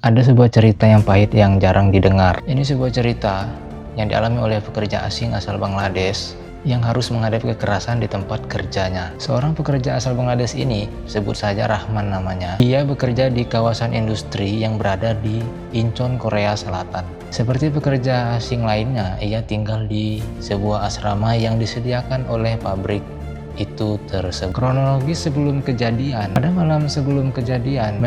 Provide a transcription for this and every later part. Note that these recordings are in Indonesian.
Ada sebuah cerita yang pahit yang jarang didengar. Ini sebuah cerita yang dialami oleh pekerja asing asal Bangladesh yang harus menghadapi kekerasan di tempat kerjanya. Seorang pekerja asal Bangladesh ini, sebut saja Rahman namanya. Ia bekerja di kawasan industri yang berada di Incheon, Korea Selatan. Seperti pekerja asing lainnya, ia tinggal di sebuah asrama yang disediakan oleh pabrik itu tersebut. Kronologis sebelum kejadian, pada malam sebelum kejadian,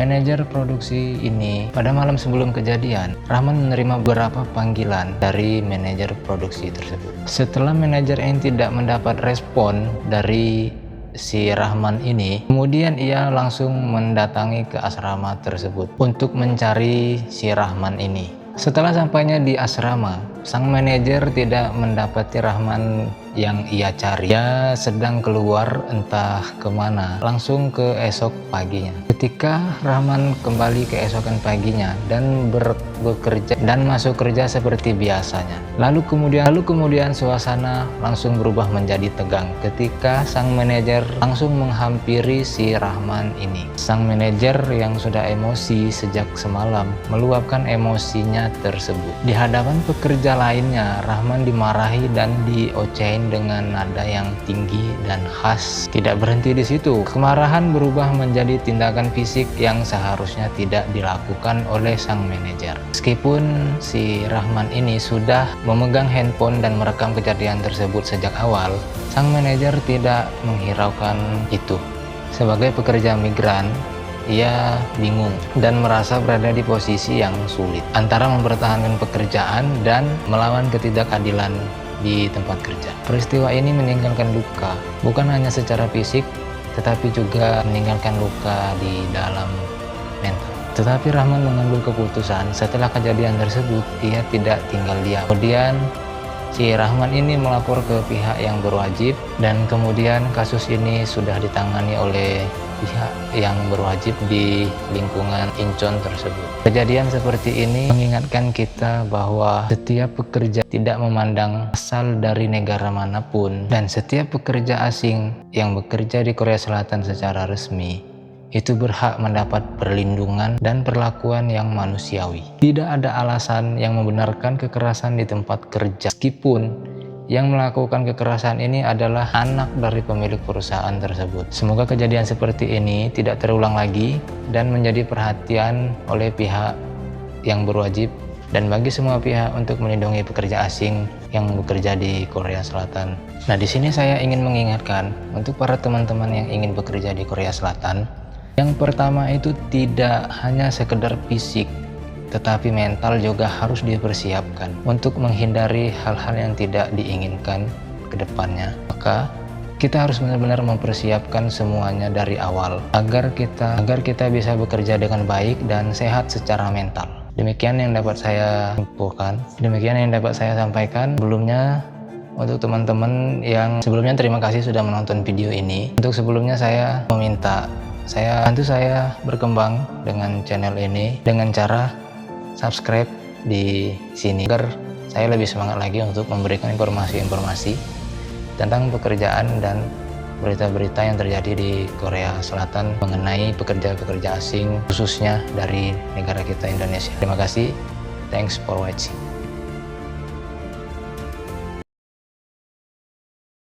Rahman menerima beberapa panggilan dari manajer produksi tersebut. Setelah manajer ini tidak mendapat respon dari si Rahman ini, kemudian ia langsung mendatangi ke asrama tersebut untuk mencari si Rahman ini. Setelah sampainya di asrama, sang manajer tidak mendapati Rahman yang ia cari. Dia sedang keluar entah kemana, langsung ke esok paginya. Ketika Rahman kembali ke esokan paginya dan bekerja dan masuk kerja seperti biasanya. Lalu kemudian suasana langsung berubah menjadi tegang ketika sang manajer langsung menghampiri si Rahman ini. Sang manajer yang sudah emosi sejak semalam meluapkan emosinya tersebut. Di hadapan pekerja lainnya, Rahman dimarahi dan diocehin dengan nada yang tinggi dan khas. Tidak berhenti di situ, kemarahan berubah menjadi tindakan fisik yang seharusnya tidak dilakukan oleh sang manajer. Meskipun si Rahman ini sudah memegang handphone dan merekam kejadian tersebut sejak awal, sang manajer tidak menghiraukan itu. Sebagai pekerja migran, ia bingung dan merasa berada di posisi yang sulit antara mempertahankan pekerjaan dan melawan ketidakadilan di tempat kerja. Peristiwa ini meninggalkan luka, bukan hanya secara fisik, tetapi juga meninggalkan luka di dalam mental. Tetapi Rahman mengambil keputusan setelah kejadian tersebut, ia tidak tinggal diam. Kemudian si Rahman ini melapor ke pihak yang berwajib dan kemudian kasus ini sudah ditangani oleh pihak yang berwajib di lingkungan Incheon tersebut. Kejadian seperti ini mengingatkan kita bahwa setiap pekerja tidak memandang asal dari negara manapun, dan setiap pekerja asing yang bekerja di Korea Selatan secara resmi itu berhak mendapat perlindungan dan perlakuan yang manusiawi. Tidak ada alasan yang membenarkan kekerasan di tempat kerja, meskipun yang melakukan kekerasan ini adalah anak dari pemilik perusahaan tersebut. Semoga kejadian seperti ini tidak terulang lagi dan menjadi perhatian oleh pihak yang berwajib dan bagi semua pihak untuk melindungi pekerja asing yang bekerja di Korea Selatan. Nah, di sini saya ingin mengingatkan untuk para teman-teman yang ingin bekerja di Korea Selatan. Yang pertama itu tidak hanya sekedar fisik, tetapi mental juga harus dipersiapkan untuk menghindari hal-hal yang tidak diinginkan ke depannya. Maka kita harus benar-benar mempersiapkan semuanya dari awal agar kita bisa bekerja dengan baik dan sehat secara mental. Demikian yang dapat saya infokan, demikian yang dapat saya sampaikan. Sebelumnya, untuk teman-teman yang sebelumnya, terima kasih sudah menonton video ini. Untuk sebelumnya saya meminta bantu saya berkembang dengan channel ini dengan cara subscribe di sini agar saya lebih semangat lagi untuk memberikan informasi-informasi tentang pekerjaan dan berita-berita yang terjadi di Korea Selatan mengenai pekerja-pekerja asing khususnya dari negara kita Indonesia. Terima kasih. Thanks for watching.